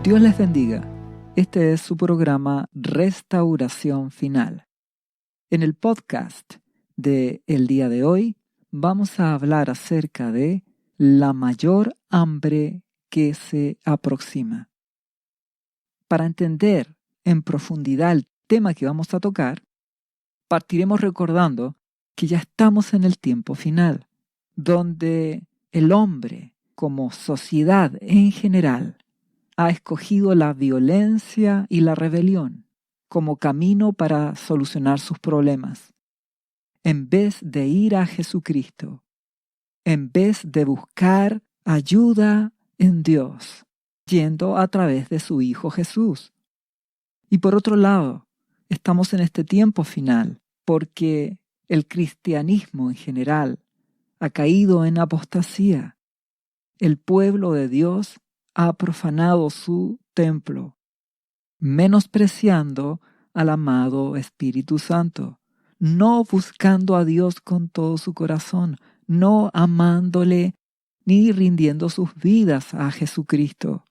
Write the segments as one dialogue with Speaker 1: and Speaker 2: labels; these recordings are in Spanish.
Speaker 1: Dios les bendiga. Este es su programa Restauración Final. En el podcast de el día de hoy vamos a hablar acerca de la mayor hambre que se aproxima. Para entender en profundidad el tema que vamos a tocar, partiremos recordando que ya estamos en el tiempo final, donde el hombre, como sociedad en general, ha escogido la violencia y la rebelión como camino para solucionar sus problemas. En vez de ir a Jesucristo, en vez de buscar ayuda en Dios, yendo a través de su Hijo Jesús. Y por otro lado, estamos en este tiempo final porque el cristianismo en general ha caído en apostasía. El pueblo de Dios ha profanado su templo, menospreciando al amado Espíritu Santo, no buscando a Dios con todo su corazón, no amándole ni rindiendo sus vidas a Jesucristo.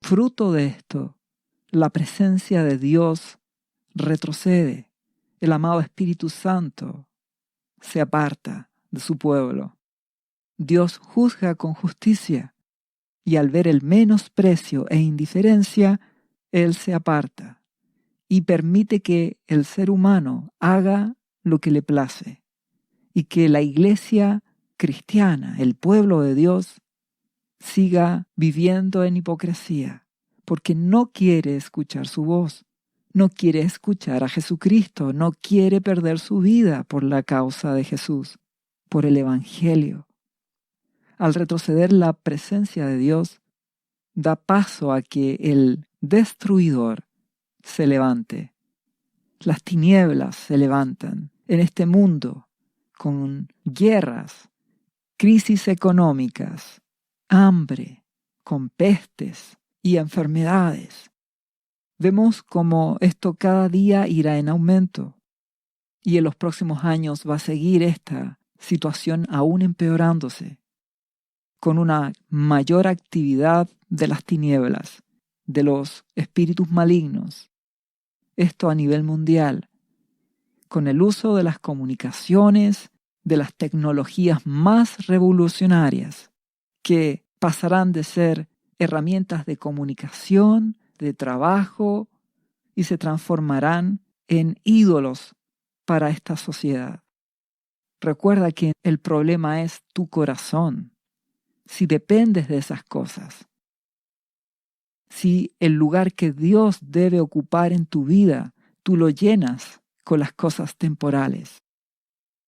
Speaker 1: Fruto de esto, la presencia de Dios retrocede. El amado Espíritu Santo se aparta de su pueblo. Dios juzga con justicia y al ver el menosprecio e indiferencia, Él se aparta y permite que el ser humano haga lo que le place y que la iglesia cristiana, el pueblo de Dios, siga viviendo en hipocresía porque no quiere escuchar su voz, no quiere escuchar a Jesucristo, no quiere perder su vida por la causa de Jesús, por el Evangelio. Al retroceder la presencia de Dios, da paso a que el destruidor se levante. Las tinieblas se levantan en este mundo con guerras, crisis económicas, hambre, con pestes y enfermedades. Vemos como esto cada día irá en aumento y en los próximos años va a seguir esta situación aún empeorándose, con una mayor actividad de las tinieblas, de los espíritus malignos. Esto a nivel mundial, con el uso de las comunicaciones, de las tecnologías más revolucionarias, que pasarán de ser herramientas de comunicación, de trabajo, y se transformarán en ídolos para esta sociedad. Recuerda que el problema es tu corazón. Si dependes de esas cosas, si el lugar que Dios debe ocupar en tu vida, tú lo llenas con las cosas temporales.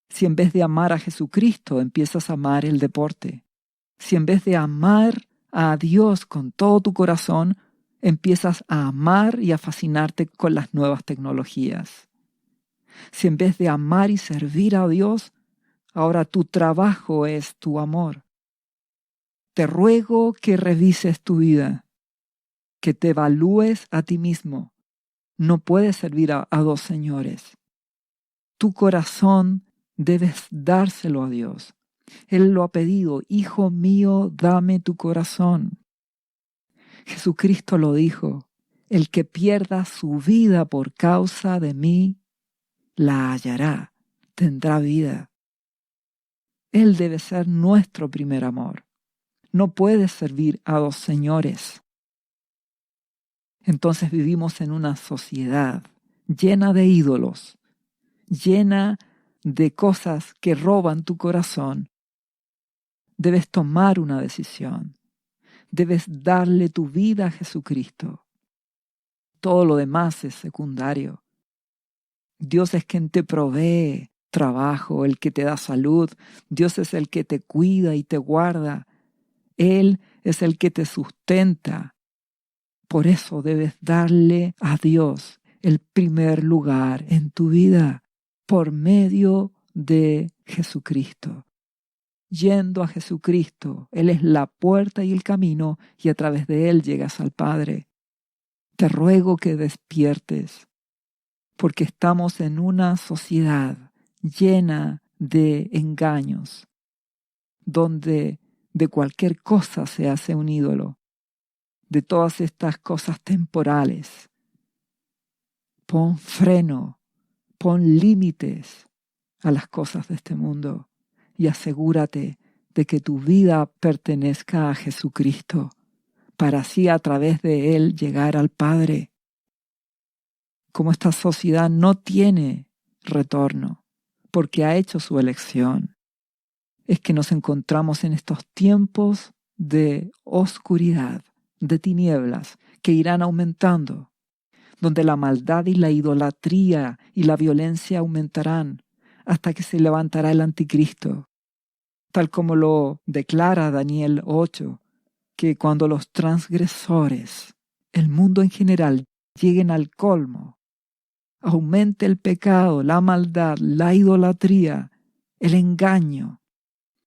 Speaker 1: Si en vez de amar a Jesucristo empiezas a amar el deporte, si en vez de amar a Dios con todo tu corazón, empiezas a amar y a fascinarte con las nuevas tecnologías. Si en vez de amar y servir a Dios, ahora tu trabajo es tu amor. Te ruego que revises tu vida, que te evalúes a ti mismo. No puedes servir a dos señores. Tu corazón debes dárselo a Dios. Él lo ha pedido: Hijo mío, dame tu corazón. Jesucristo lo dijo: el que pierda su vida por causa de mí, la hallará, tendrá vida. Él debe ser nuestro primer amor. No puedes servir a dos señores. Entonces vivimos en una sociedad llena de ídolos, llena de cosas que roban tu corazón. Debes tomar una decisión. Debes darle tu vida a Jesucristo. Todo lo demás es secundario. Dios es quien te provee trabajo, el que te da salud. Dios es el que te cuida y te guarda. Él es el que te sustenta. Por eso debes darle a Dios el primer lugar en tu vida por medio de Jesucristo. Yendo a Jesucristo, Él es la puerta y el camino, y a través de Él llegas al Padre. Te ruego que despiertes, porque estamos en una sociedad llena de engaños, donde de cualquier cosa se hace un ídolo. de todas estas cosas temporales. Pon freno, pon límites a las cosas de este mundo y asegúrate de que tu vida pertenezca a Jesucristo, para así a través de Él llegar al Padre. Como esta sociedad no tiene retorno, porque ha hecho su elección, es que nos encontramos en estos tiempos de oscuridad, de tinieblas, que irán aumentando, donde la maldad y la idolatría y la violencia aumentarán hasta que se levantará el anticristo, tal como lo declara Daniel 8, que cuando los transgresores, el mundo en general, lleguen al colmo, aumente el pecado, la maldad, la idolatría, el engaño,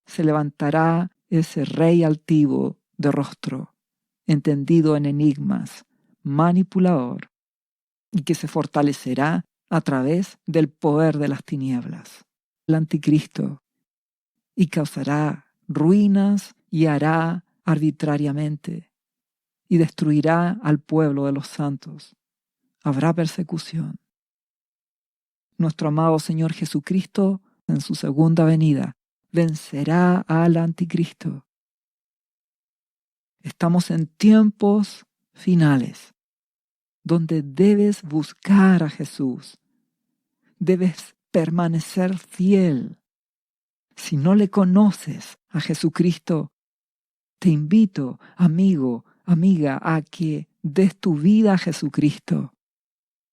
Speaker 1: se levantará ese rey altivo de rostro, entendido en enigmas, manipulador, y que se fortalecerá a través del poder de las tinieblas, el anticristo, y causará ruinas y hará arbitrariamente, y destruirá al pueblo de los santos. Habrá persecución. Nuestro amado Señor Jesucristo, en su segunda venida, vencerá al anticristo. Estamos en tiempos finales, donde debes buscar a Jesús. Debes permanecer fiel. Si no le conoces a Jesucristo, te invito, amigo, amiga, a que des tu vida a Jesucristo,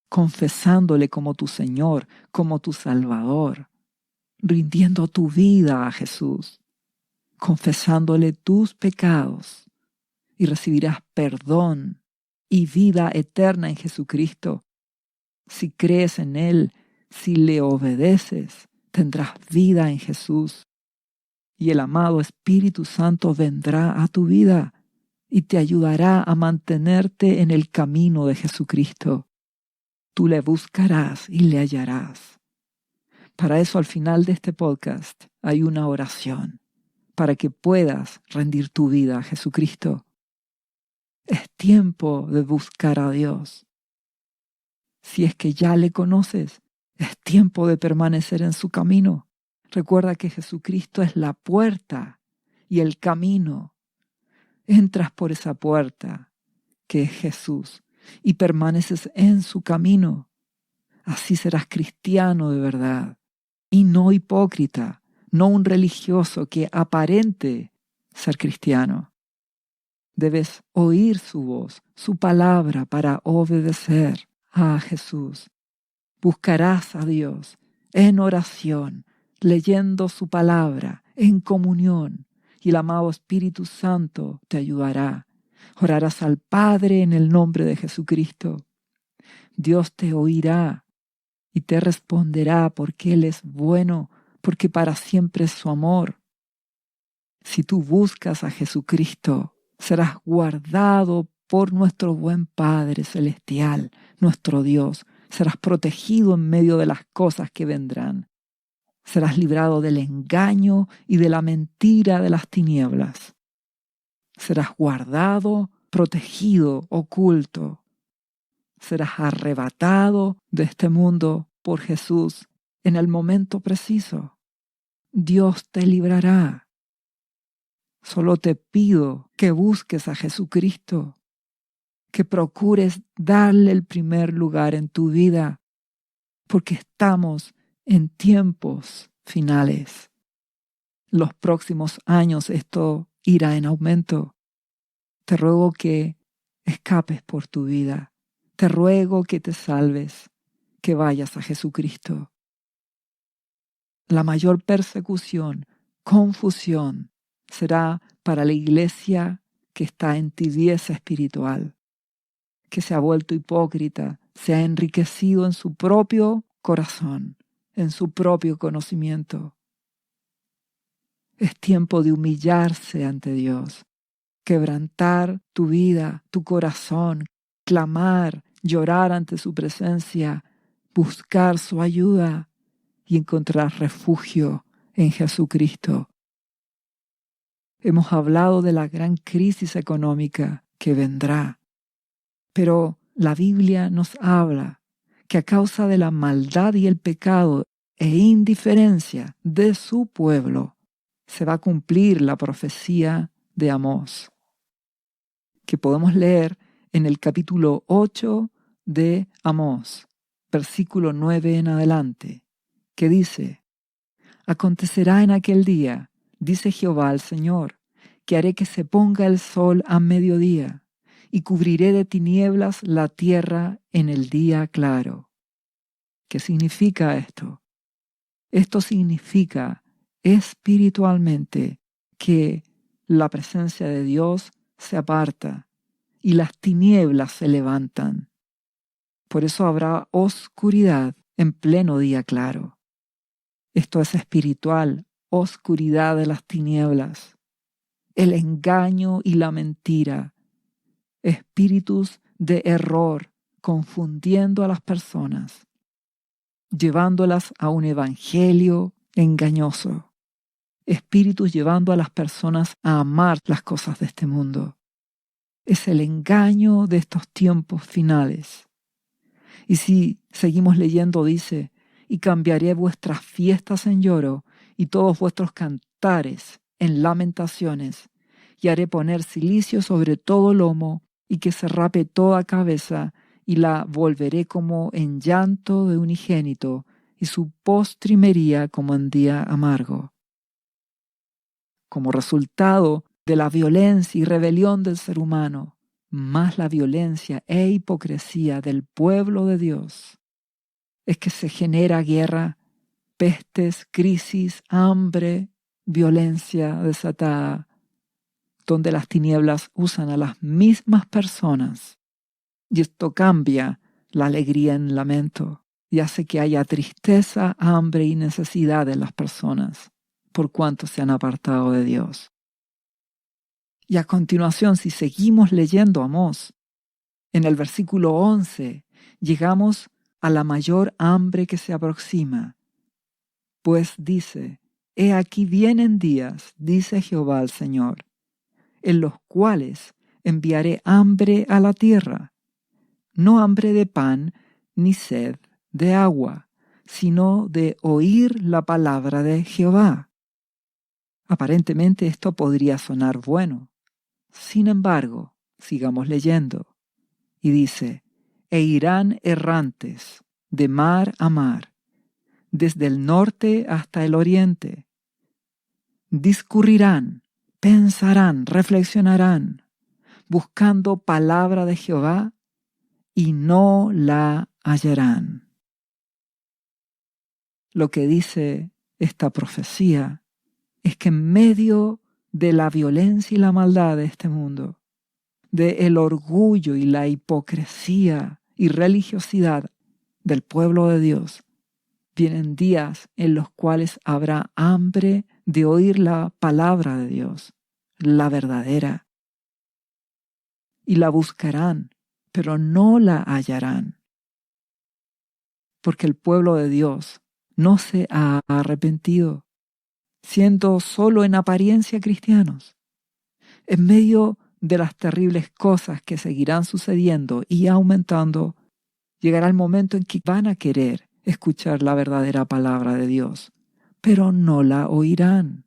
Speaker 1: confesándole como tu Señor, como tu Salvador, rindiendo tu vida a Jesús, confesándole tus pecados, y recibirás perdón y vida eterna en Jesucristo. Si crees en Él, si le obedeces, tendrás vida en Jesús. Y el amado Espíritu Santo vendrá a tu vida y te ayudará a mantenerte en el camino de Jesucristo. Tú le buscarás y le hallarás. Para eso, al final de este podcast hay una oración para que puedas rendir tu vida a Jesucristo. Es tiempo de buscar a Dios. Si es que ya le conoces, es tiempo de permanecer en su camino. Recuerda que Jesucristo es la puerta y el camino. Entras por esa puerta, que es Jesús, y permaneces en su camino. Así serás cristiano de verdad, y no hipócrita, no un religioso que aparente ser cristiano. Debes oír su voz, su palabra para obedecer a Jesús. Buscarás a Dios en oración, leyendo su palabra, en comunión, y el amado Espíritu Santo te ayudará. Orarás al Padre en el nombre de Jesucristo. Dios te oirá y te responderá porque Él es bueno, porque para siempre es su amor. Si tú buscas a Jesucristo, serás guardado por nuestro buen Padre Celestial, nuestro Dios. Serás protegido en medio de las cosas que vendrán. Serás librado del engaño y de la mentira de las tinieblas. Serás guardado, protegido, oculto. Serás arrebatado de este mundo por Jesús en el momento preciso. Dios te librará. Solo te pido que busques a Jesucristo, que procures darle el primer lugar en tu vida, porque estamos en tiempos finales. Los próximos años esto irá en aumento. Te ruego que escapes por tu vida. Te ruego que te salves, que vayas a Jesucristo. La mayor persecución, confusión, será para la iglesia que está en tibieza espiritual, que se ha vuelto hipócrita, se ha enriquecido en su propio corazón, en su propio conocimiento. Es tiempo de humillarse ante Dios, quebrantar tu vida, tu corazón, clamar, llorar ante su presencia, buscar su ayuda y encontrar refugio en Jesucristo. Hemos hablado de la gran crisis económica que vendrá. Pero la Biblia nos habla que a causa de la maldad y el pecado e indiferencia de su pueblo, se va a cumplir la profecía de Amós, que podemos leer en el capítulo 8 de Amós, versículo 9 en adelante, que dice: Acontecerá en aquel día, dice Jehová el Señor, que haré que se ponga el sol a mediodía, y cubriré de tinieblas la tierra en el día claro. ¿Qué significa esto? Esto significa espiritualmente que la presencia de Dios se aparta y las tinieblas se levantan. Por eso habrá oscuridad en pleno día claro. Esto es espiritual, oscuridad de las tinieblas, el engaño y la mentira, espíritus de error confundiendo a las personas, llevándolas a un evangelio engañoso, espíritus llevando a las personas a amar las cosas de este mundo. Es el engaño de estos tiempos finales. Y si seguimos leyendo, dice: y cambiaré vuestras fiestas en lloro y todos vuestros cantares en lamentaciones, y haré poner cilicio sobre todo lomo, y que se rape toda cabeza, y la volveré como en llanto de unigénito, y su postrimería como en día amargo. Como resultado de la violencia y rebelión del ser humano, más la violencia e hipocresía del pueblo de Dios, es que se genera guerra, pestes, crisis, hambre, violencia desatada, donde las tinieblas usan a las mismas personas. Y esto cambia la alegría en lamento y hace que haya tristeza, hambre y necesidad en las personas, por cuanto se han apartado de Dios. Y a continuación, si seguimos leyendo Amós, en el versículo 11, llegamos a la mayor hambre que se aproxima. Pues dice: He aquí vienen días, dice Jehová el Señor, en los cuales enviaré hambre a la tierra, no hambre de pan ni sed de agua, sino de oír la palabra de Jehová. Aparentemente esto podría sonar bueno. Sin embargo, sigamos leyendo. Y dice: E irán errantes de mar a mar, desde el norte hasta el oriente. Discurrirán, pensarán, reflexionarán, buscando palabra de Jehová, y no la hallarán. Lo que dice esta profecía es que en medio de la violencia y la maldad de este mundo, de el orgullo y la hipocresía y religiosidad del pueblo de Dios, vienen días en los cuales habrá hambre de oír la palabra de Dios, la verdadera, y la buscarán, pero no la hallarán, porque el pueblo de Dios no se ha arrepentido, siendo solo en apariencia cristianos. En medio de las terribles cosas que seguirán sucediendo y aumentando, llegará el momento en que van a querer escuchar la verdadera palabra de Dios, pero no la oirán.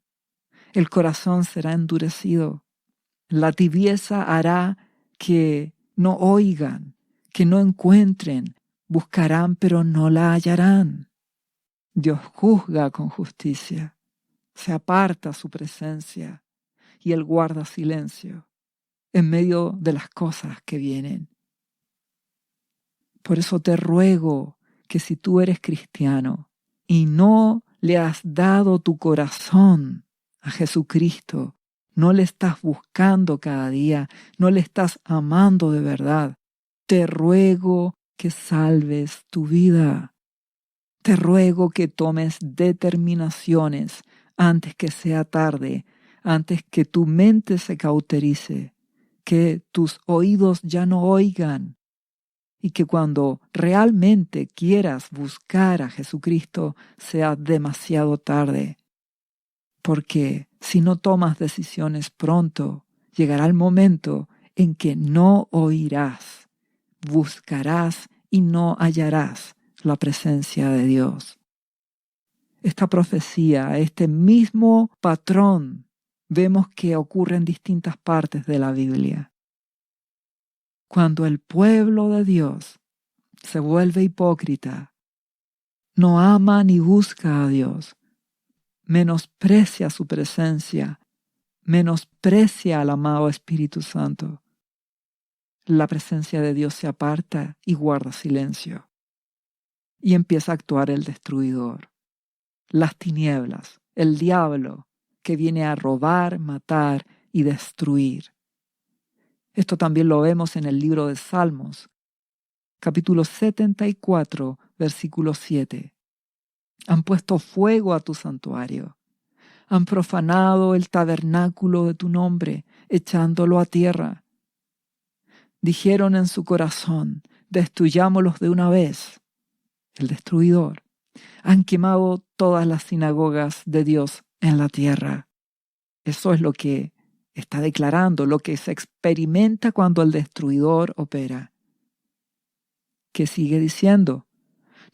Speaker 1: El corazón será endurecido. La tibieza hará que no oigan, que no encuentren, buscarán pero no la hallarán. Dios juzga con justicia, se aparta su presencia y Él guarda silencio en medio de las cosas que vienen. Por eso te ruego que si tú eres cristiano y no le has dado tu corazón a Jesucristo, no le estás buscando cada día, no le estás amando de verdad, te ruego que salves tu vida. Te ruego que tomes determinaciones antes que sea tarde, antes que tu mente se cauterice, que tus oídos ya no oigan, y que cuando realmente quieras buscar a Jesucristo sea demasiado tarde. Porque si no tomas decisiones pronto, llegará el momento en que no oirás, buscarás y no hallarás la presencia de Dios. Esta profecía, este mismo patrón, vemos que ocurre en distintas partes de la Biblia. Cuando el pueblo de Dios se vuelve hipócrita, no ama ni busca a Dios, menosprecia su presencia, menosprecia al amado Espíritu Santo, la presencia de Dios se aparta y guarda silencio. Y empieza a actuar el destruidor, las tinieblas, el diablo que viene a robar, matar y destruir. Esto también lo vemos en el libro de Salmos, capítulo 74, versículo 7. Han puesto fuego a tu santuario. Han profanado el tabernáculo de tu nombre, echándolo a tierra. Dijeron en su corazón, destruyámoslos de una vez. El destruidor. Han quemado todas las sinagogas de Dios en la tierra. Eso es lo que está declarando, lo que se experimenta cuando el destruidor opera. Que sigue diciendo,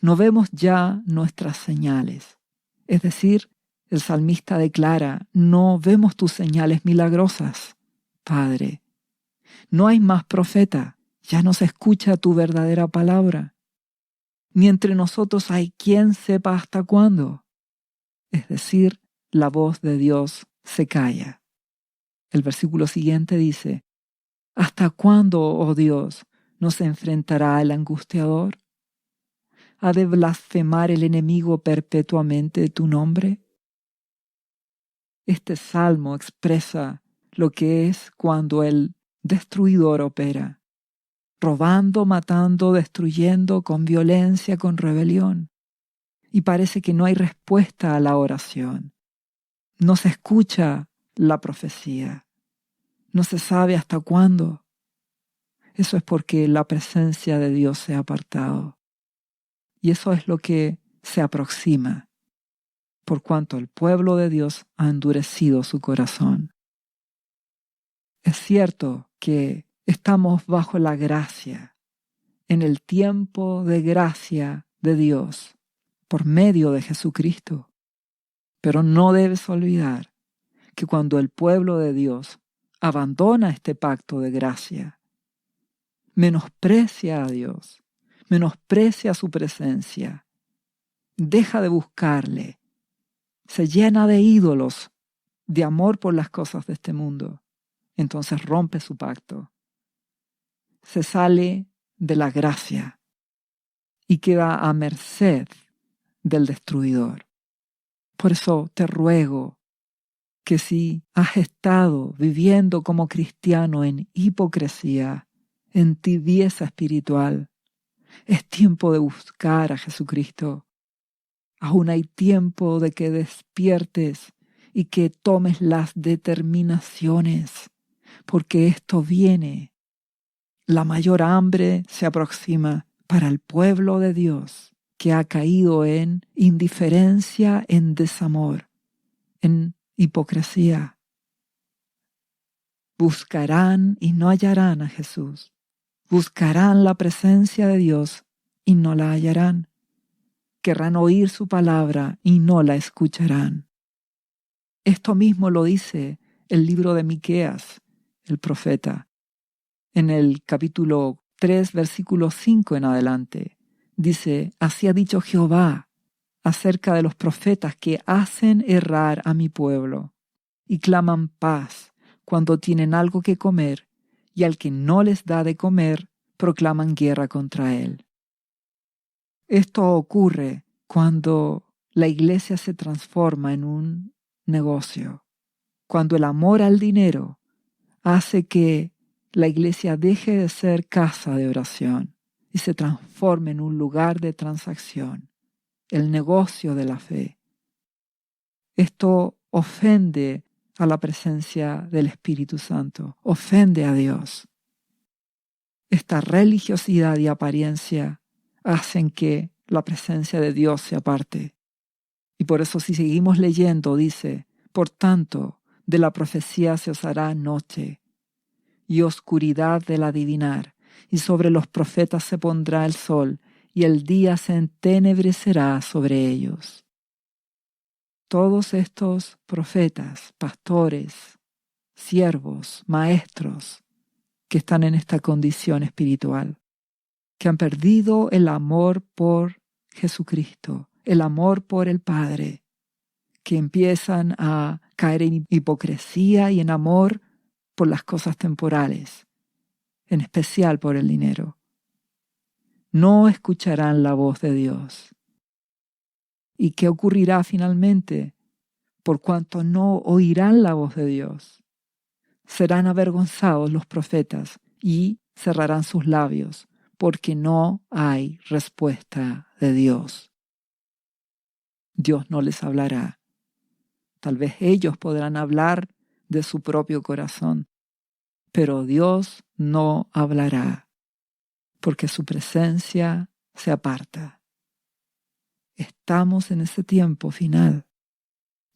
Speaker 1: no vemos ya nuestras señales. Es decir, el salmista declara, no vemos tus señales milagrosas, Padre. No hay más profeta, ya no se escucha tu verdadera palabra. Ni entre nosotros hay quien sepa hasta cuándo. Es decir, la voz de Dios se calla. El versículo siguiente dice, ¿hasta cuándo, oh Dios, nos enfrentará el angustiador? ¿Ha de blasfemar el enemigo perpetuamente tu nombre? Este salmo expresa lo que es cuando el destruidor opera, robando, matando, destruyendo con violencia, con rebelión. Y parece que no hay respuesta a la oración. No se escucha la profecía. No se sabe hasta cuándo. Eso es porque la presencia de Dios se ha apartado. Y eso es lo que se aproxima, por cuanto el pueblo de Dios ha endurecido su corazón. Es cierto que estamos bajo la gracia, en el tiempo de gracia de Dios, por medio de Jesucristo. Pero no debes olvidar que cuando el pueblo de Dios abandona este pacto de gracia, menosprecia a Dios, menosprecia su presencia, deja de buscarle, se llena de ídolos, de amor por las cosas de este mundo, entonces rompe su pacto, se sale de la gracia y queda a merced del destruidor. Por eso te ruego que si has estado viviendo como cristiano en hipocresía, en tibieza espiritual, es tiempo de buscar a Jesucristo. Aún hay tiempo de que despiertes y que tomes las determinaciones, porque esto viene. La mayor hambre se aproxima para el pueblo de Dios, que ha caído en indiferencia, en desamor, en hipocresía. Buscarán y no hallarán a Jesús. Buscarán la presencia de Dios y no la hallarán. Querrán oír su palabra y no la escucharán. Esto mismo lo dice el libro de Miqueas, el profeta. En el capítulo 3, versículo 5 en adelante, dice, así ha dicho Jehová acerca de los profetas que hacen errar a mi pueblo y claman paz cuando tienen algo que comer, y al que no les da de comer, proclaman guerra contra él. Esto ocurre cuando la iglesia se transforma en un negocio, cuando el amor al dinero hace que la iglesia deje de ser casa de oración y se transforme en un lugar de transacción, el negocio de la fe. Esto ofende a la presencia del Espíritu Santo, ofende a Dios. Esta religiosidad y apariencia hacen que la presencia de Dios se aparte. Y por eso si seguimos leyendo dice, por tanto, de la profecía se os hará noche, y oscuridad del adivinar, y sobre los profetas se pondrá el sol, y el día se entenebrecerá sobre ellos. Todos estos profetas, pastores, siervos, maestros, que están en esta condición espiritual, que han perdido el amor por Jesucristo, el amor por el Padre, que empiezan a caer en hipocresía y en amor por las cosas temporales, en especial por el dinero. No escucharán la voz de Dios. ¿Y qué ocurrirá finalmente? Por cuanto no oirán la voz de Dios, serán avergonzados los profetas y cerrarán sus labios, porque no hay respuesta de Dios. Dios no les hablará. Tal vez ellos podrán hablar de su propio corazón, pero Dios no hablará, porque su presencia se aparta. Estamos en ese tiempo final,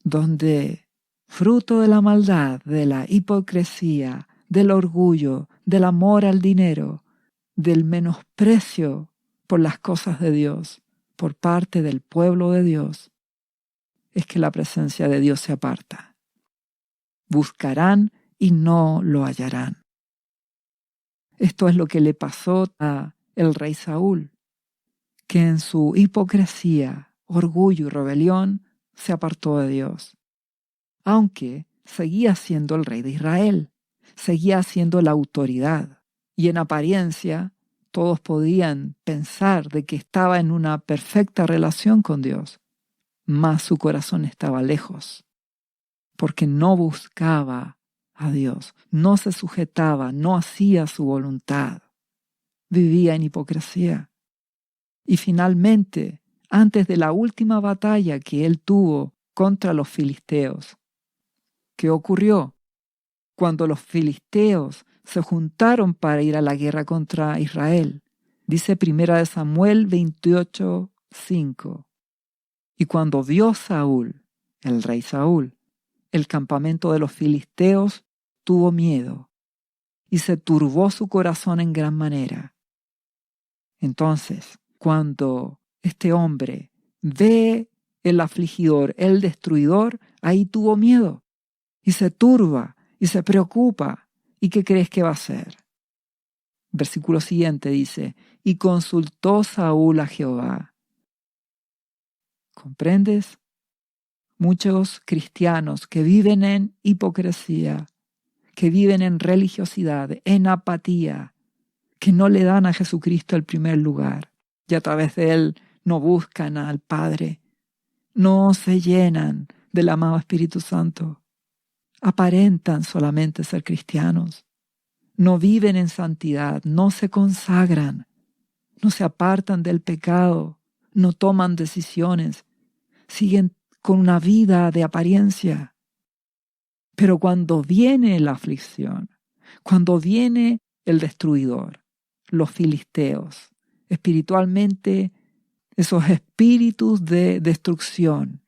Speaker 1: donde fruto de la maldad, de la hipocresía, del orgullo, del amor al dinero, del menosprecio por las cosas de Dios, por parte del pueblo de Dios, es que la presencia de Dios se aparta. Buscarán y no lo hallarán. Esto es lo que le pasó a el rey Saúl, que en su hipocresía, orgullo y rebelión se apartó de Dios. Aunque seguía siendo el rey de Israel, seguía siendo la autoridad, y en apariencia todos podían pensar de que estaba en una perfecta relación con Dios, mas su corazón estaba lejos, porque no buscaba a Dios, no se sujetaba, no hacía su voluntad, vivía en hipocresía. Y finalmente, antes de la última batalla que él tuvo contra los filisteos, ¿qué ocurrió? Cuando los filisteos se juntaron para ir a la guerra contra Israel, dice 1 Samuel 28:5. Y cuando vio Saúl, el rey Saúl, el campamento de los filisteos, tuvo miedo y se turbó su corazón en gran manera. Entonces, cuando este hombre ve el afligidor, el destruidor, ahí tuvo miedo y se turba y se preocupa. ¿Y qué crees que va a hacer? Versículo siguiente dice, y consultó Saúl a Jehová. ¿Comprendes? Muchos cristianos que viven en hipocresía, que viven en religiosidad, en apatía, que no le dan a Jesucristo el primer lugar y a través de él no buscan al Padre, no se llenan del amado Espíritu Santo, aparentan solamente ser cristianos, no viven en santidad, no se consagran, no se apartan del pecado, no toman decisiones, siguen con una vida de apariencia. Pero cuando viene la aflicción, cuando viene el destruidor, los filisteos, espiritualmente esos espíritus de destrucción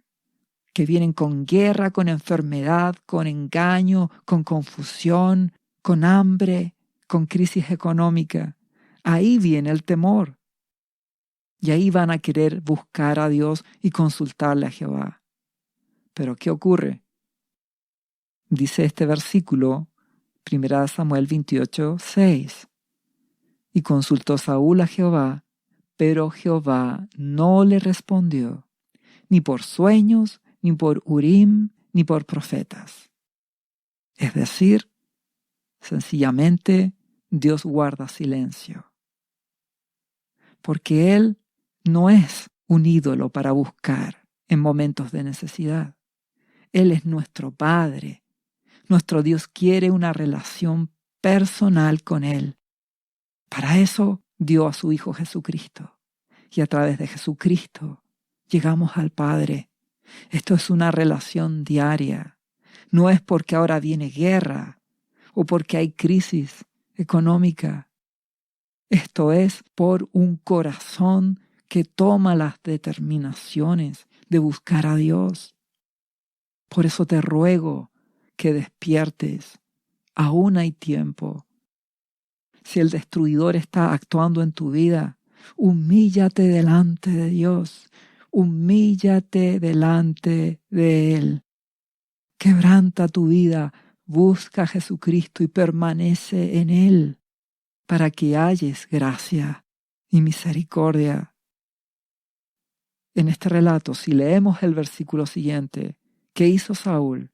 Speaker 1: que vienen con guerra, con enfermedad, con engaño, con confusión, con hambre, con crisis económica, ahí viene el temor. Y ahí van a querer buscar a Dios y consultarle a Jehová. Pero ¿qué ocurre? Dice este versículo, 1 Samuel 28:6. Y consultó Saúl a Jehová, pero Jehová no le respondió, ni por sueños, ni por Urim, ni por profetas. Es decir, sencillamente Dios guarda silencio. Porque Él no es un ídolo para buscar en momentos de necesidad. Él es nuestro Padre. Nuestro Dios quiere una relación personal con Él. Para eso dio a su Hijo Jesucristo. Y a través de Jesucristo llegamos al Padre. Esto es una relación diaria. No es porque ahora viene guerra o porque hay crisis económica. Esto es por un corazón que toma las determinaciones de buscar a Dios. Por eso te ruego que despiertes. Aún hay tiempo. Si el destruidor está actuando en tu vida, humíllate delante de Dios. Humíllate delante de Él. Quebranta tu vida, busca a Jesucristo y permanece en Él para que halles gracia y misericordia. En este relato, si leemos el versículo siguiente, ¿qué hizo Saúl?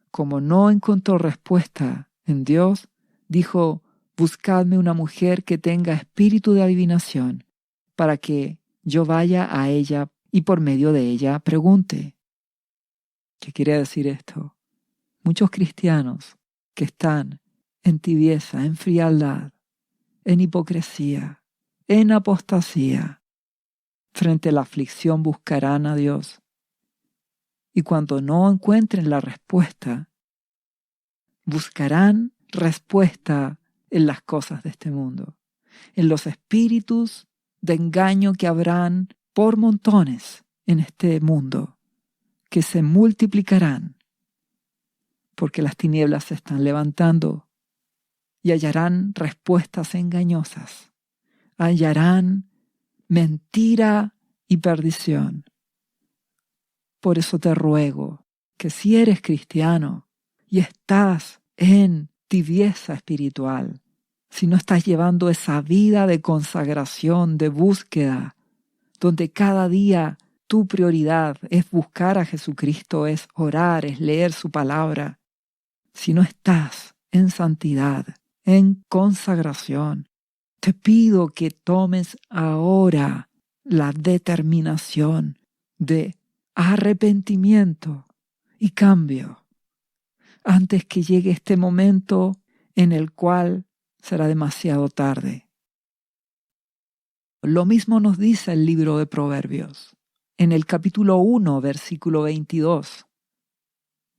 Speaker 1: Como no encontró respuesta en Dios, dijo: buscadme una mujer que tenga espíritu de adivinación, para que yo vaya a ella y por medio de ella pregunte. ¿Qué quiere decir esto? Muchos cristianos que están en tibieza, en frialdad, en hipocresía, en apostasía, frente a la aflicción buscarán a Dios. Y cuando no encuentren la respuesta, buscarán respuesta en las cosas de este mundo, en los espíritus de engaño que habrán por montones en este mundo, que se multiplicarán, porque las tinieblas se están levantando y hallarán respuestas engañosas, hallarán mentira y perdición. Por eso te ruego que si eres cristiano y estás en tibieza espiritual, si no estás llevando esa vida de consagración, de búsqueda, donde cada día tu prioridad es buscar a Jesucristo, es orar, es leer su palabra, si no estás en santidad, en consagración, te pido que tomes ahora la determinación de arrepentimiento y cambio, antes que llegue este momento en el cual será demasiado tarde. Lo mismo nos dice el libro de Proverbios. En el capítulo 1, versículo 22,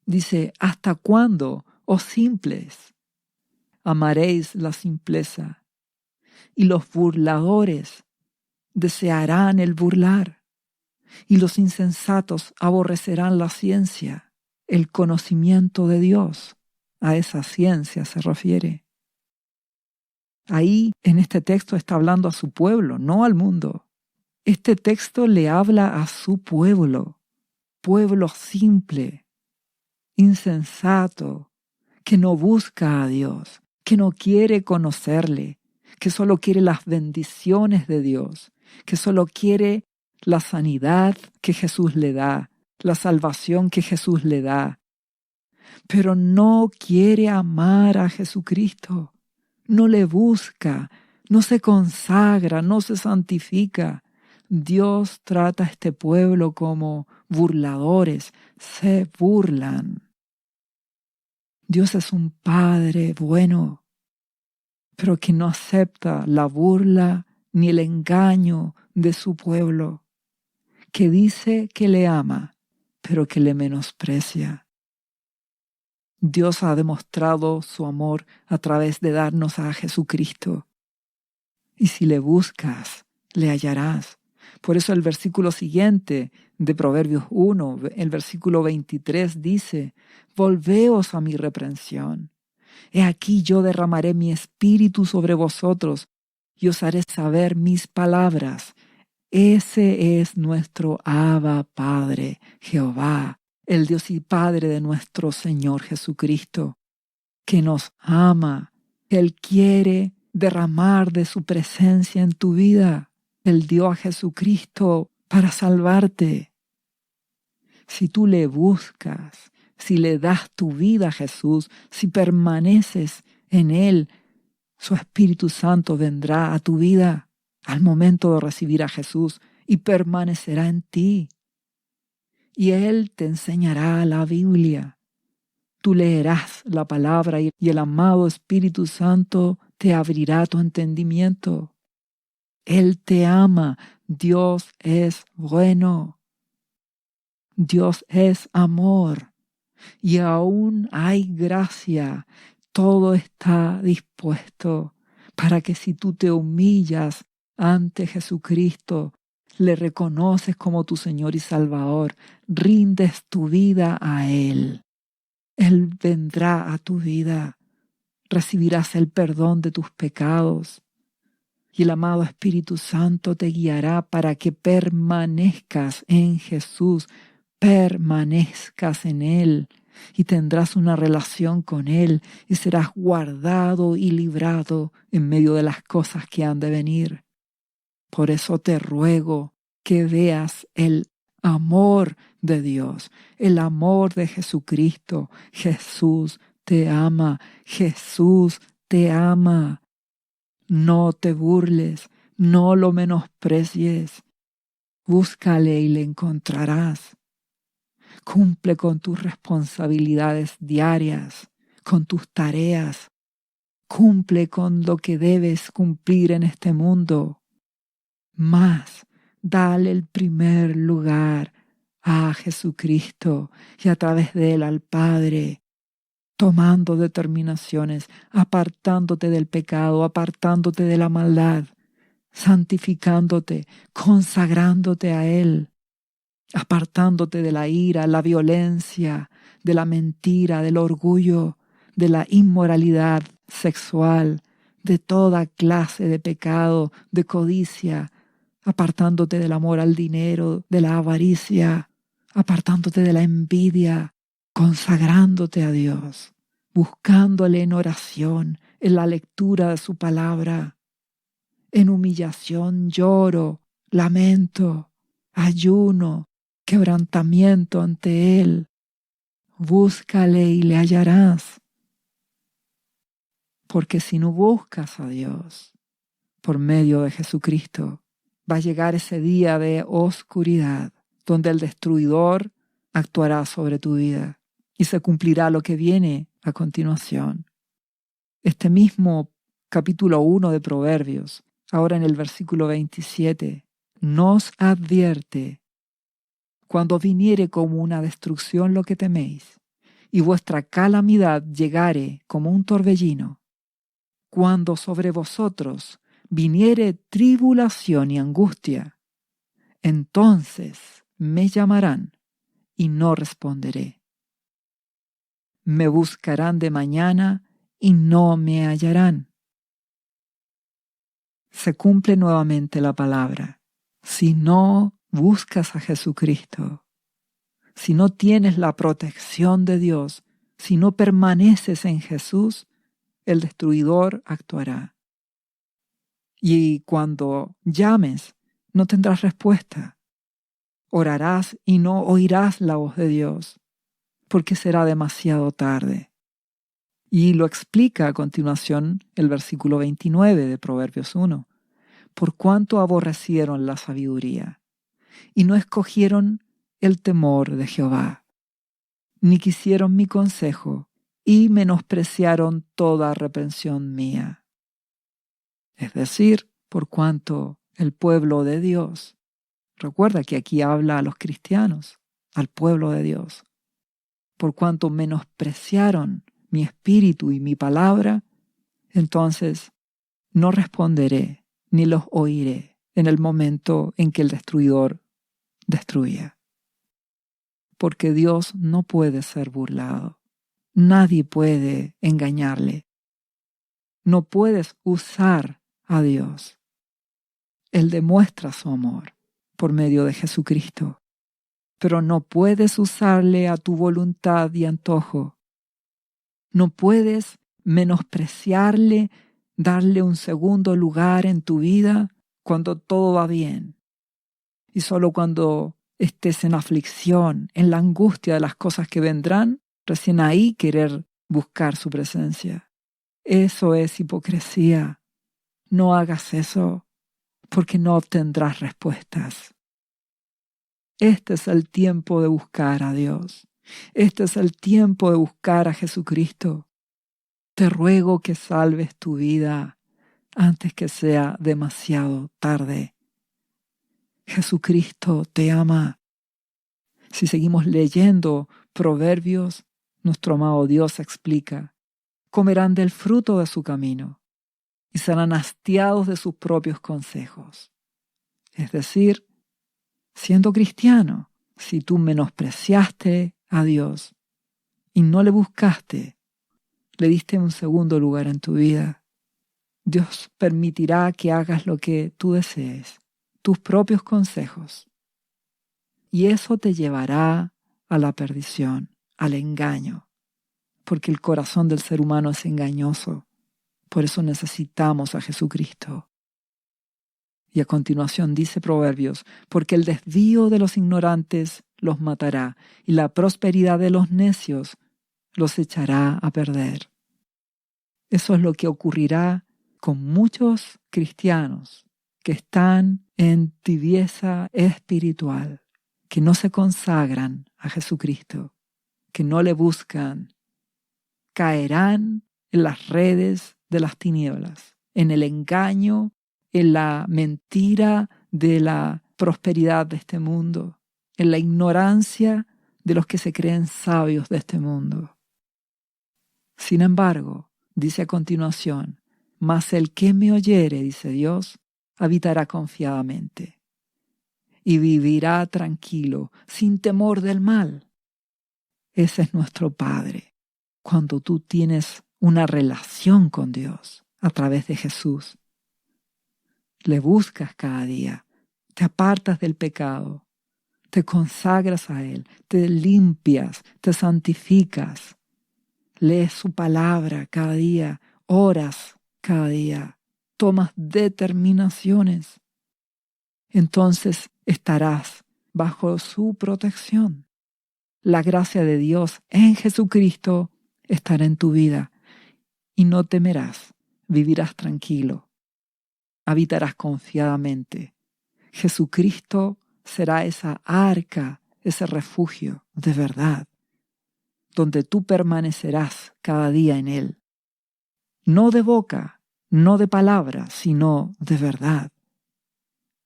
Speaker 1: dice: ¿hasta cuándo, oh simples, amaréis la simpleza? Y los burladores desearán el burlar, y los insensatos aborrecerán la ciencia, el conocimiento de Dios. A esa ciencia se refiere. Ahí, en este texto, está hablando a su pueblo, no al mundo. Este texto le habla a su pueblo, pueblo simple, insensato, que no busca a Dios, que no quiere conocerle, que solo quiere las bendiciones de Dios, que solo quiere la sanidad que Jesús le da, la salvación que Jesús le da, pero no quiere amar a Jesucristo, no le busca, no se consagra, no se santifica. Dios trata a este pueblo como burladores, se burlan. Dios es un Padre bueno, pero que no acepta la burla ni el engaño de su pueblo, que dice que le ama, pero que le menosprecia. Dios ha demostrado su amor a través de darnos a Jesucristo. Y si le buscas, le hallarás. Por eso el versículo siguiente de Proverbios 1, el versículo 23 dice: volveos a mi reprensión. He aquí yo derramaré mi espíritu sobre vosotros y os haré saber mis palabras. Ese es nuestro Abba Padre, Jehová, el Dios y Padre de nuestro Señor Jesucristo, que nos ama. Él quiere derramar de su presencia en tu vida. Él dio a Jesucristo para salvarte. Si tú le buscas, si le das tu vida a Jesús, si permaneces en Él, su Espíritu Santo vendrá a tu vida al momento de recibir a Jesús y permanecerá en ti. Y Él te enseñará la Biblia. Tú leerás la palabra y el amado Espíritu Santo te abrirá tu entendimiento. Él te ama. Dios es bueno. Dios es amor. Y aún hay gracia. Todo está dispuesto para que si tú te humillas ante Jesucristo, le reconoces como tu Señor y Salvador, rindes tu vida a Él. Él vendrá a tu vida, recibirás el perdón de tus pecados. Y el amado Espíritu Santo te guiará para que permanezcas en Jesús, permanezcas en Él, y tendrás una relación con Él, y serás guardado y librado en medio de las cosas que han de venir. Por eso te ruego que veas el amor de Dios, el amor de Jesucristo. Jesús te ama, Jesús te ama. No te burles, no lo menosprecies. Búscale y le encontrarás. Cumple con tus responsabilidades diarias, con tus tareas. Cumple con lo que debes cumplir en este mundo. Más, dale el primer lugar a Jesucristo y a través de Él al Padre, tomando determinaciones, apartándote del pecado, apartándote de la maldad, santificándote, consagrándote a Él, apartándote de la ira, la violencia, de la mentira, del orgullo, de la inmoralidad sexual, de toda clase de pecado, de codicia, apartándote del amor al dinero, de la avaricia, apartándote de la envidia, consagrándote a Dios, buscándole en oración, en la lectura de su palabra, en humillación, lloro, lamento, ayuno, quebrantamiento ante Él. Búscale y le hallarás. Porque si no buscas a Dios por medio de Jesucristo, va a llegar ese día de oscuridad donde el destruidor actuará sobre tu vida y se cumplirá lo que viene a continuación. Este mismo capítulo 1 de Proverbios, ahora en el versículo 27, nos advierte: cuando viniere como una destrucción lo que teméis, y vuestra calamidad llegare como un torbellino, cuando sobre vosotros viniere tribulación y angustia, entonces me llamarán y no responderé. Me buscarán de mañana y no me hallarán. Se cumple nuevamente la palabra. Si no buscas a Jesucristo, si no tienes la protección de Dios, si no permaneces en Jesús, el destruidor actuará. Y cuando llames, no tendrás respuesta. Orarás y no oirás la voz de Dios, porque será demasiado tarde. Y lo explica a continuación el versículo 29 de Proverbios 1. Por cuanto aborrecieron la sabiduría, y no escogieron el temor de Jehová, ni quisieron mi consejo, y menospreciaron toda reprensión mía. Es decir, por cuanto el pueblo de Dios, recuerda que aquí habla a los cristianos, al pueblo de Dios, por cuanto menospreciaron mi espíritu y mi palabra, entonces no responderé ni los oiré en el momento en que el destruidor destruya. Porque Dios no puede ser burlado. Nadie puede engañarle. No puedes usar a Dios. Él demuestra su amor por medio de Jesucristo, pero no puedes usarle a tu voluntad y antojo. No puedes menospreciarle, darle un segundo lugar en tu vida cuando todo va bien. Y solo cuando estés en aflicción, en la angustia de las cosas que vendrán, recién ahí querer buscar su presencia. Eso es hipocresía. No hagas eso, porque no obtendrás respuestas. Este es el tiempo de buscar a Dios. Este es el tiempo de buscar a Jesucristo. Te ruego que salves tu vida antes que sea demasiado tarde. Jesucristo te ama. Si seguimos leyendo Proverbios, nuestro amado Dios explica: comerán del fruto de su camino y serán hastiados de sus propios consejos. Es decir, siendo cristiano, si tú menospreciaste a Dios y no le buscaste, Le diste un segundo lugar en tu vida. Dios permitirá que hagas lo que tú desees, tus propios consejos. Y eso te llevará a la perdición, al engaño, porque el corazón del ser humano es engañoso. Por eso necesitamos a Jesucristo. Y a continuación dice Proverbios, porque el desvío de los ignorantes los matará, y la prosperidad de los necios los echará a perder. Eso es lo que ocurrirá con muchos cristianos que están en tibieza espiritual, que no se consagran a Jesucristo, que no le buscan. Caerán en las redes de las tinieblas, en el engaño, en la mentira de la prosperidad de este mundo, en la ignorancia de los que se creen sabios de este mundo. Sin embargo, dice a continuación, mas el que me oyere, dice Dios, habitará confiadamente y vivirá tranquilo, sin temor del mal. Ese es nuestro Padre. Cuando tú tienes una relación con Dios a través de Jesús, le buscas cada día, te apartas del pecado, te consagras a Él, te limpias, te santificas, lees su palabra cada día, oras cada día, tomas determinaciones. Entonces estarás bajo su protección. La gracia de Dios en Jesucristo estará en tu vida y no temerás, vivirás tranquilo, habitarás confiadamente. Jesucristo será esa arca, ese refugio de verdad, donde tú permanecerás cada día en Él. No de boca, no de palabra, sino de verdad,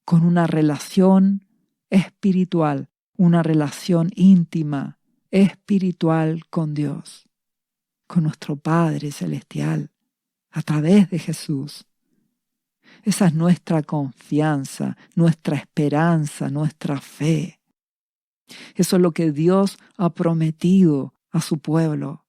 Speaker 1: con una relación espiritual, una relación íntima, espiritual con Dios, con nuestro Padre Celestial, a través de Jesús. Esa es nuestra confianza, nuestra esperanza, nuestra fe. Eso es lo que Dios ha prometido a su pueblo.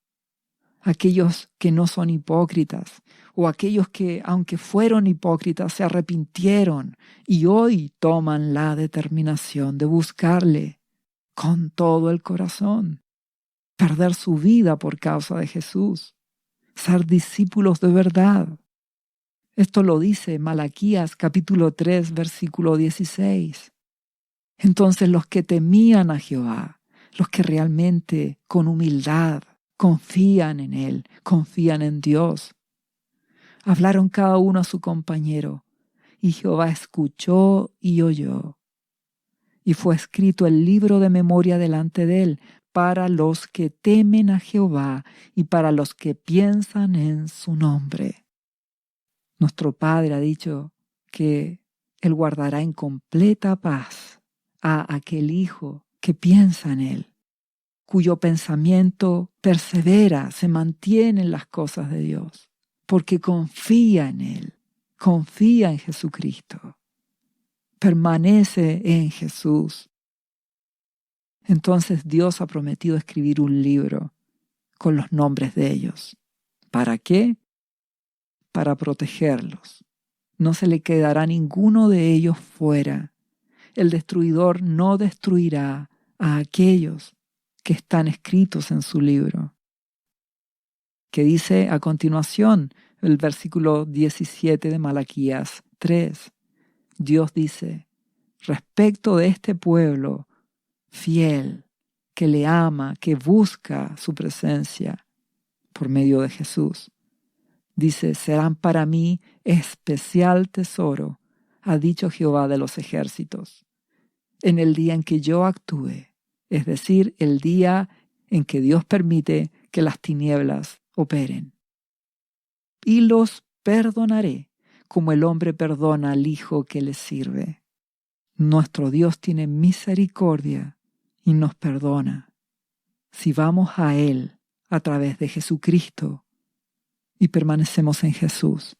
Speaker 1: Aquellos que no son hipócritas, o aquellos que, aunque fueron hipócritas, se arrepintieron y hoy toman la determinación de buscarle con todo el corazón, perder su vida por causa de Jesús, ser discípulos de verdad. Esto lo dice Malaquías capítulo 3, versículo 16. Entonces los que temían a Jehová, los que realmente con humildad confían en Él, confían en Dios, hablaron cada uno a su compañero, y Jehová escuchó y oyó. Y fue escrito el libro de memoria delante de Él, para los que temen a Jehová y para los que piensan en su nombre. Nuestro Padre ha dicho que Él guardará en completa paz a aquel hijo que piensa en Él, cuyo pensamiento persevera, se mantiene en las cosas de Dios, porque confía en Él, confía en Jesucristo, permanece en Jesús. Entonces Dios ha prometido escribir un libro con los nombres de ellos. ¿Para qué? Para protegerlos. No se le quedará ninguno de ellos fuera. El destruidor no destruirá a aquellos que están escritos en su libro. Que dice a continuación el versículo 17 de Malaquías 3. Dios dice, respecto de este pueblo fiel, que le ama, que busca su presencia por medio de Jesús. Dice, serán para mí especial tesoro, ha dicho Jehová de los ejércitos, en el día en que yo actúe, es decir, el día en que Dios permite que las tinieblas operen. Y los perdonaré, como el hombre perdona al hijo que le sirve. Nuestro Dios tiene misericordia y nos perdona si vamos a Él a través de Jesucristo y permanecemos en Jesús.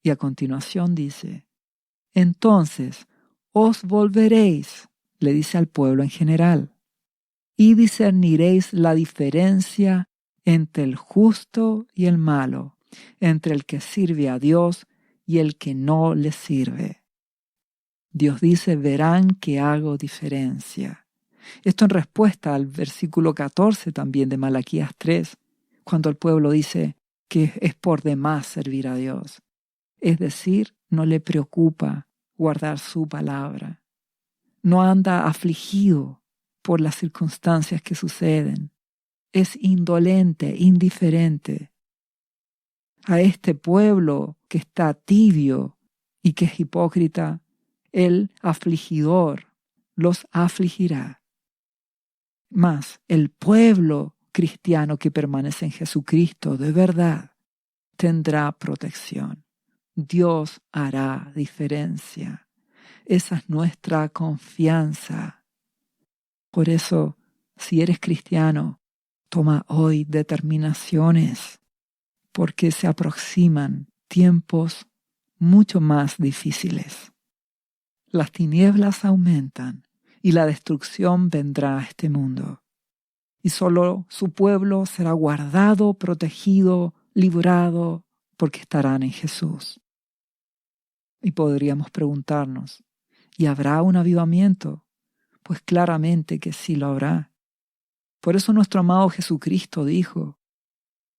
Speaker 1: Y a continuación dice, entonces os volveréis, le dice al pueblo en general, y discerniréis la diferencia entre el justo y el malo, entre el que sirve a Dios y el que no le sirve. Dios dice, verán que hago diferencia. Esto en respuesta al versículo 14 también de Malaquías 3, cuando el pueblo dice que es por demás servir a Dios. Es decir, no le preocupa guardar su palabra. No anda afligido por las circunstancias que suceden. Es indolente, indiferente. A este pueblo que está tibio y que es hipócrita, el afligidor los afligirá. Mas el pueblo cristiano que permanece en Jesucristo de verdad tendrá protección. Dios hará diferencia. Esa es nuestra confianza. Por eso, si eres cristiano, toma hoy determinaciones, porque se aproximan tiempos mucho más difíciles. Las tinieblas aumentan y la destrucción vendrá a este mundo. Y solo su pueblo será guardado, protegido, librado, porque estarán en Jesús. Y podríamos preguntarnos, ¿y habrá un avivamiento? Pues claramente que sí lo habrá. Por eso nuestro amado Jesucristo dijo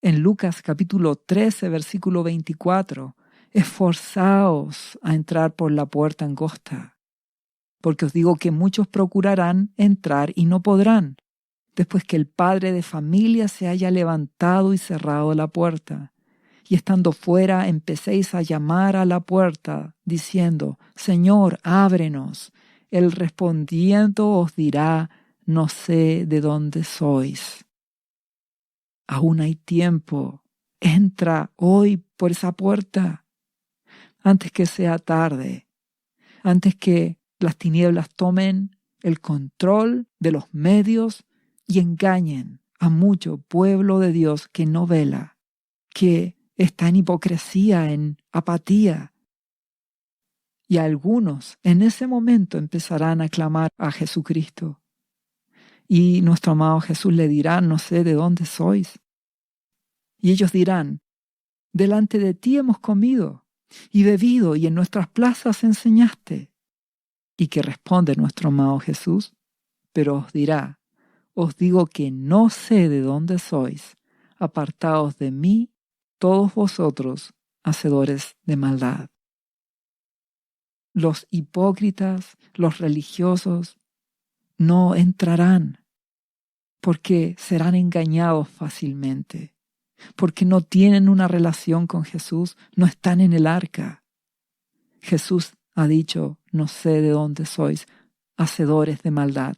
Speaker 1: en Lucas capítulo 13, versículo 24, esforzaos a entrar por la puerta angosta, porque os digo que muchos procurarán entrar y no podrán, después que el padre de familia se haya levantado y cerrado la puerta. Y estando fuera empecéis a llamar a la puerta, diciendo, Señor, ábrenos. Él respondiendo os dirá, no sé de dónde sois. Aún hay tiempo. Entra hoy por esa puerta, antes que sea tarde, antes que las tinieblas tomen el control de los medios y engañen a mucho pueblo de Dios que no vela, que está en hipocresía, en apatía. Y algunos en ese momento empezarán a clamar a Jesucristo. Y nuestro amado Jesús le dirá, no sé de dónde sois. Y ellos dirán, delante de ti hemos comido y bebido y en nuestras plazas enseñaste. ¿Y qué responde nuestro amado Jesús? Pero os dirá, os digo que no sé de dónde sois, apartaos de mí, todos vosotros, hacedores de maldad. Los hipócritas, los religiosos, no entrarán, porque serán engañados fácilmente, porque no tienen una relación con Jesús, no están en el arca. Jesús ha dicho, no sé de dónde sois, hacedores de maldad.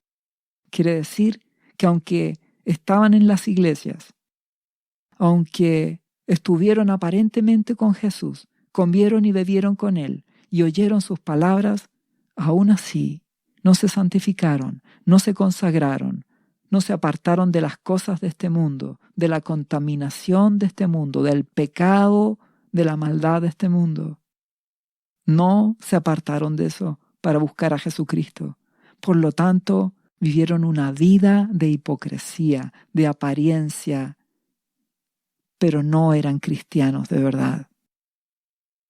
Speaker 1: Quiere decir que aunque estaban en las iglesias, aunque estuvieron aparentemente con Jesús, comieron y bebieron con Él y oyeron sus palabras, aún así no se santificaron, no se consagraron, no se apartaron de las cosas de este mundo, de la contaminación de este mundo, del pecado, de la maldad de este mundo. No se apartaron de eso para buscar a Jesucristo. Por lo tanto, vivieron una vida de hipocresía, de apariencia, pero no eran cristianos de verdad.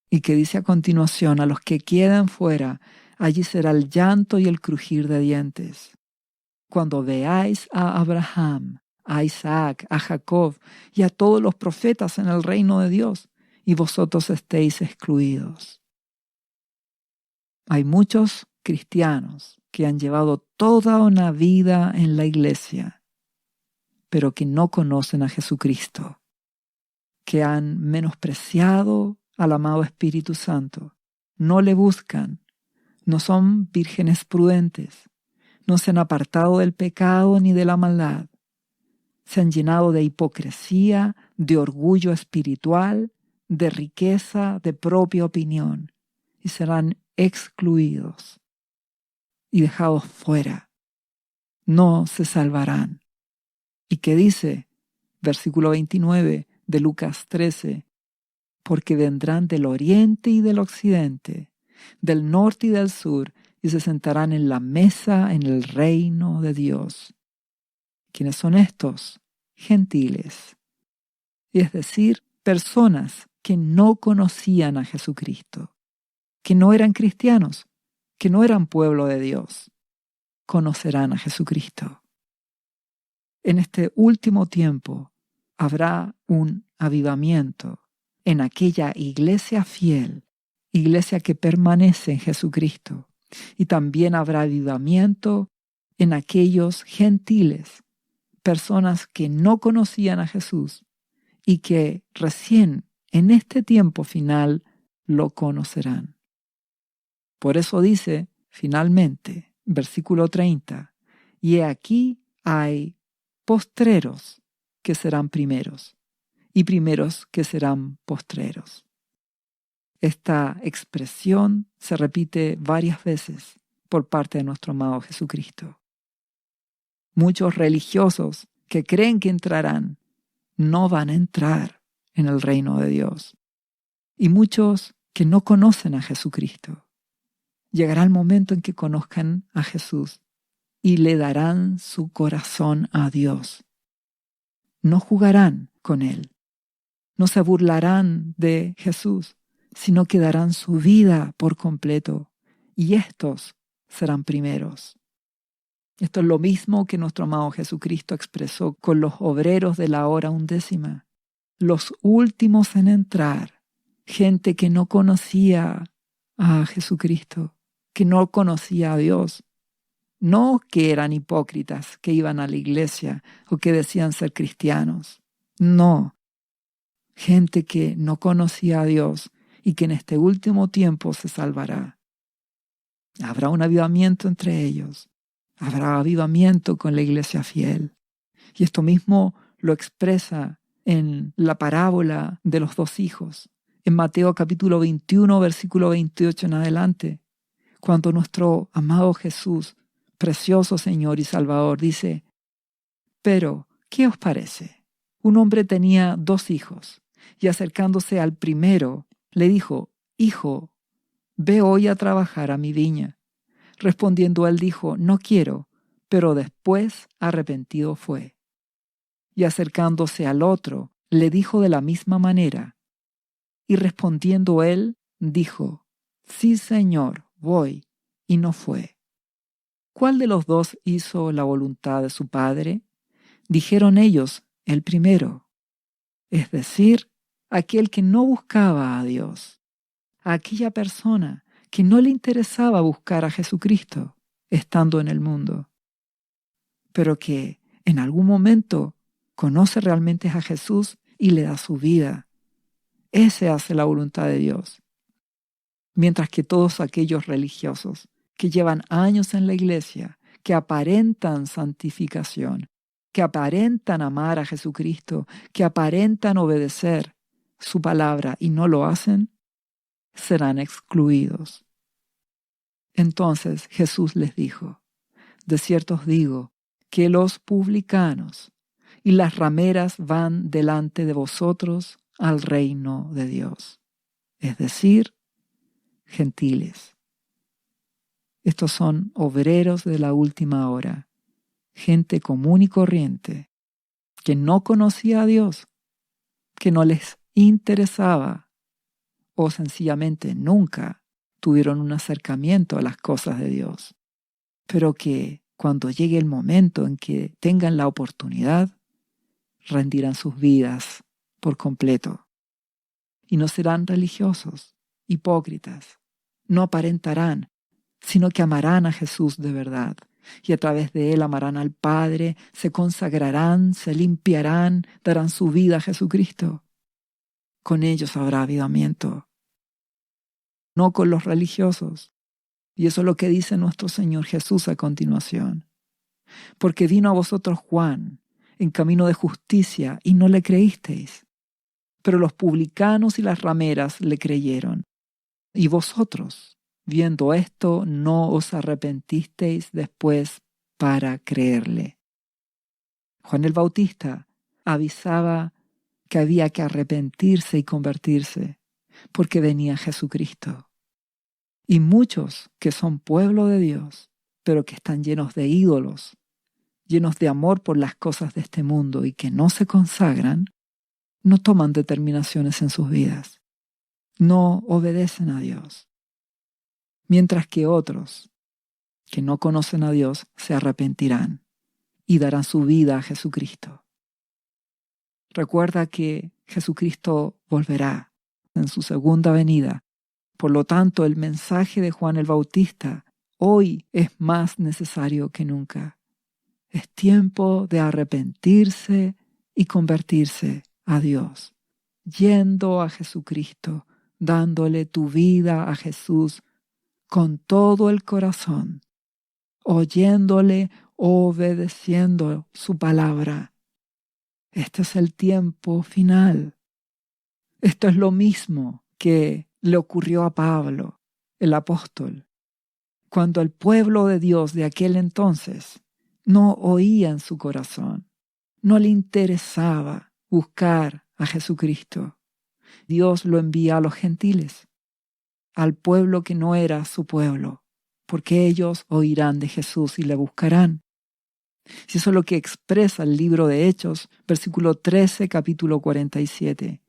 Speaker 1: Y que dice a continuación, a los que quedan fuera, allí será el llanto y el crujir de dientes. Cuando veáis a Abraham, a Isaac, a Jacob y a todos los profetas en el reino de Dios, y vosotros estéis excluidos. Hay muchos cristianos que han llevado toda una vida en la iglesia, pero que no conocen a Jesucristo, que han menospreciado al amado Espíritu Santo, no le buscan, no son vírgenes prudentes, no se han apartado del pecado ni de la maldad, se han llenado de hipocresía, de orgullo espiritual, de riqueza, de propia opinión, y serán excluidos y dejados fuera. No se salvarán. ¿Y qué dice? Versículo 29 de Lucas 13. Porque vendrán del oriente y del occidente, del norte y del sur, y se sentarán en la mesa en el reino de Dios. ¿Quiénes son estos? Gentiles, es decir, personas que no conocían a Jesucristo, que no eran cristianos, que no eran pueblo de Dios, conocerán a Jesucristo. En este último tiempo habrá un avivamiento en aquella iglesia fiel, iglesia que permanece en Jesucristo. Y también habrá avivamiento en aquellos gentiles, personas que no conocían a Jesús y que recién en este tiempo final lo conocerán. Por eso dice, finalmente, versículo 30, y he aquí hay postreros que serán primeros, y primeros que serán postreros. Esta expresión se repite varias veces por parte de nuestro amado Jesucristo. Muchos religiosos que creen que entrarán, no van a entrar en el reino de Dios. Y muchos que no conocen a Jesucristo. Llegará el momento en que conozcan a Jesús y le darán su corazón a Dios. No jugarán con Él, no se burlarán de Jesús, sino que darán su vida por completo, y estos serán primeros. Esto es lo mismo que nuestro amado Jesucristo expresó con los obreros de la hora 11, los últimos en entrar, gente que no conocía a Jesucristo, que no conocía a Dios. No que eran hipócritas, que iban a la iglesia o que decían ser cristianos. No. Gente que no conocía a Dios y que en este último tiempo se salvará. Habrá un avivamiento entre ellos. Habrá avivamiento con la iglesia fiel. Y esto mismo lo expresa en la parábola de los dos hijos, en Mateo capítulo 21, versículo 28 en adelante, cuando nuestro amado Jesús, precioso Señor y Salvador, dice: pero, ¿qué os parece? Un hombre tenía 2 hijos, y acercándose al primero, le dijo: Hijo, ve hoy a trabajar a mi viña. Respondiendo él dijo: No quiero, pero después arrepentido fue. Y acercándose al otro, le dijo de la misma manera. Y respondiendo él, dijo: Sí, Señor, voy, y no fue. ¿Cuál de los 2 hizo la voluntad de su padre? Dijeron ellos: el primero, es decir, aquel que no buscaba a Dios, a aquella persona que no le interesaba buscar a Jesucristo estando en el mundo, pero que en algún momento conoce realmente a Jesús y le da su vida. Ese hace la voluntad de Dios. Mientras que todos aquellos religiosos que llevan años en la iglesia, que aparentan santificación, que aparentan amar a Jesucristo, que aparentan obedecer su palabra y no lo hacen, serán excluidos. Entonces Jesús les dijo: de cierto os digo que los publicanos y las rameras van delante de vosotros al reino de Dios, es decir, gentiles. Estos son obreros de la última hora, gente común y corriente, que no conocía a Dios, que no les interesaba o sencillamente nunca tuvieron un acercamiento a las cosas de Dios, pero que cuando llegue el momento en que tengan la oportunidad, rendirán sus vidas por completo. Y no serán religiosos, hipócritas, no aparentarán, sino que amarán a Jesús de verdad. Y a través de él amarán al Padre, se consagrarán, se limpiarán, darán su vida a Jesucristo. Con ellos habrá avivamiento, no con los religiosos. Y eso es lo que dice nuestro Señor Jesús a continuación. Porque vino a vosotros Juan en camino de justicia y no le creísteis, pero los publicanos y las rameras le creyeron. Y vosotros, viendo esto, no os arrepentisteis después para creerle. Juan el Bautista avisaba que había que arrepentirse y convertirse, porque venía Jesucristo. Y muchos que son pueblo de Dios, pero que están llenos de ídolos, llenos de amor por las cosas de este mundo y que no se consagran, no toman determinaciones en sus vidas, no obedecen a Dios, mientras que otros que no conocen a Dios se arrepentirán y darán su vida a Jesucristo. Recuerda que Jesucristo volverá en su segunda venida. Por lo tanto, el mensaje de Juan el Bautista hoy es más necesario que nunca. Es tiempo de arrepentirse y convertirse a Dios, yendo a Jesucristo, dándole tu vida a Jesús con todo el corazón, oyéndole, obedeciendo su palabra. Este es el tiempo final. Esto es lo mismo que le ocurrió a Pablo, el apóstol, cuando el pueblo de Dios de aquel entonces no oía en su corazón, no le interesaba buscar a Jesucristo. Dios lo envía a los gentiles, al pueblo que no era su pueblo, porque ellos oirán de Jesús y le buscarán. Si eso es lo que expresa el libro de Hechos, versículo 13, capítulo 47.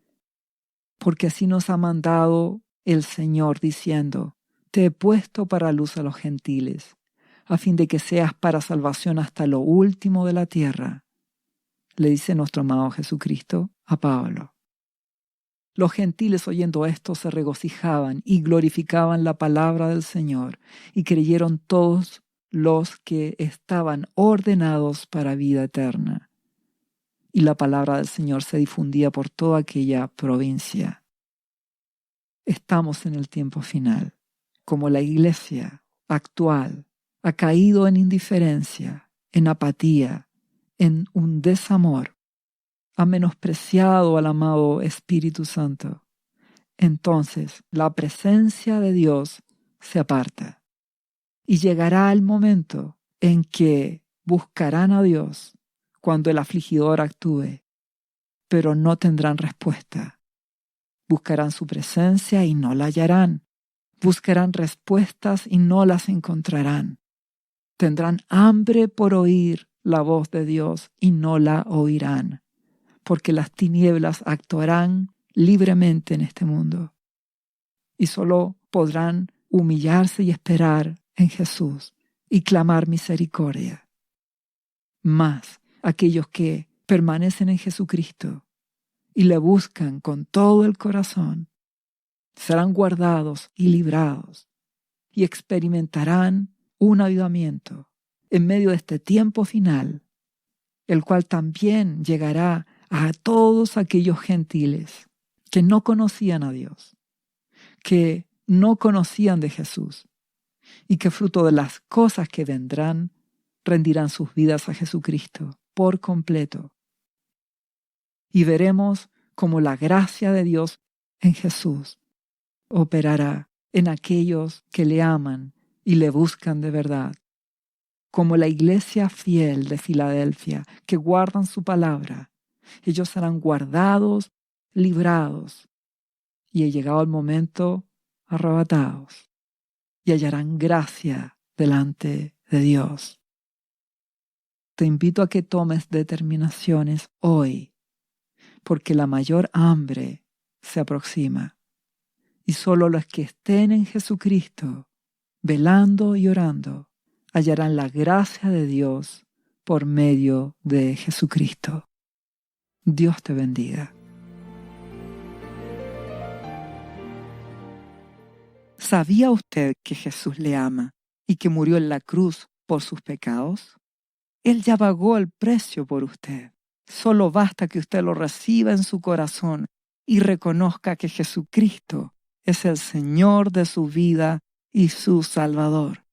Speaker 1: Porque así nos ha mandado el Señor diciendo, te he puesto para luz a los gentiles, a fin de que seas para salvación hasta lo último de la tierra, le dice nuestro amado Jesucristo a Pablo. Los gentiles oyendo esto se regocijaban y glorificaban la palabra del Señor, y creyeron todos los que estaban ordenados para vida eterna. Y la palabra del Señor se difundía por toda aquella provincia. Estamos en el tiempo final, como la iglesia actual ha caído en indiferencia, en apatía, en un desamor, ha menospreciado al amado Espíritu Santo. Entonces la presencia de Dios se aparta y llegará el momento en que buscarán a Dios cuando el afligidor actúe, pero no tendrán respuesta. Buscarán su presencia y no la hallarán. Buscarán respuestas y no las encontrarán. Tendrán hambre por oír la voz de Dios y no la oirán, porque las tinieblas actuarán libremente en este mundo. Y solo podrán humillarse y esperar en Jesús y clamar misericordia. Mas aquellos que permanecen en Jesucristo y le buscan con todo el corazón, serán guardados y librados y experimentarán un avivamiento en medio de este tiempo final, el cual también llegará a todos aquellos gentiles que no conocían a Dios, que no conocían de Jesús y que fruto de las cosas que vendrán rendirán sus vidas a Jesucristo por completo. Y veremos cómo la gracia de Dios en Jesús operará en aquellos que le aman y le buscan de verdad, como la iglesia fiel de Filadelfia, que guardan su palabra. Ellos serán guardados, librados, y llegado el momento, arrebatados, y hallarán gracia delante de Dios. Te invito a que tomes determinaciones hoy, porque la mayor hambre se aproxima. Y solo los que estén en Jesucristo, velando y orando, hallarán la gracia de Dios por medio de Jesucristo. Dios te bendiga. ¿Sabía usted que Jesús le ama y que murió en la cruz por sus pecados? Él ya pagó el precio por usted. Solo basta que usted lo reciba en su corazón y reconozca que Jesucristo es el Señor de su vida y su Salvador.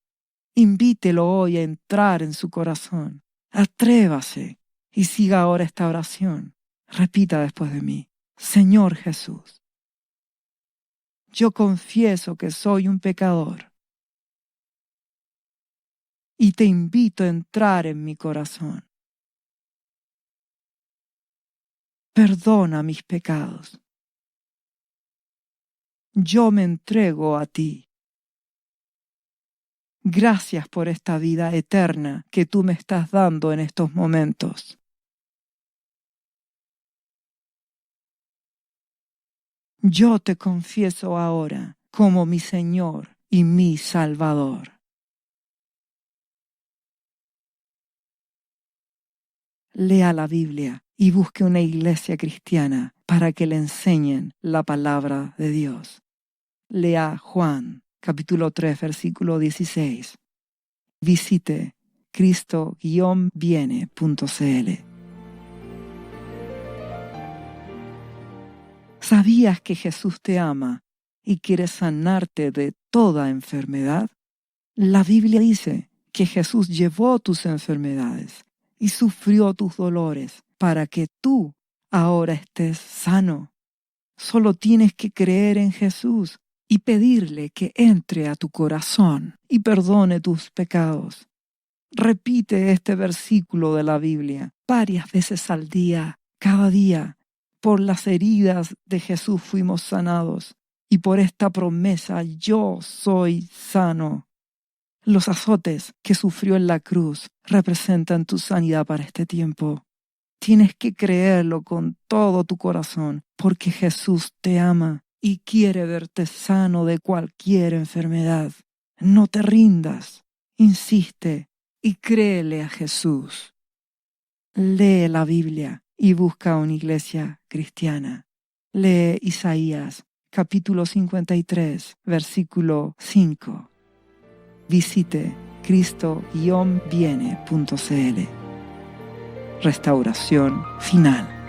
Speaker 1: Invítelo hoy a entrar en su corazón. Atrévase y siga ahora esta oración. Repita después de mí: Señor Jesús, yo confieso que soy un pecador y te invito a entrar en mi corazón. Perdona mis pecados. Yo me entrego a ti. Gracias por esta vida eterna que tú me estás dando en estos momentos. Yo te confieso ahora como mi Señor y mi Salvador. Lea la Biblia y busque una iglesia cristiana para que le enseñen la palabra de Dios. Lea Juan, capítulo 3, versículo 16. Visite cristo-viene.cl. ¿Sabías que Jesús te ama y quiere sanarte de toda enfermedad? La Biblia dice que Jesús llevó tus enfermedades y sufrió tus dolores para que tú ahora estés sano. Solo tienes que creer en Jesús y pedirle que entre a tu corazón y perdone tus pecados. Repite este versículo de la Biblia varias veces al día, cada día. Por las heridas de Jesús fuimos sanados y por esta promesa yo soy sano. Los azotes que sufrió en la cruz representan tu sanidad para este tiempo. Tienes que creerlo con todo tu corazón porque Jesús te ama y quiere verte sano de cualquier enfermedad. No te rindas, insiste y créele a Jesús. Lee la Biblia y busca una iglesia cristiana. Lee Isaías, capítulo 53, versículo 5. Visite cristo-viene.cl. Restauración final.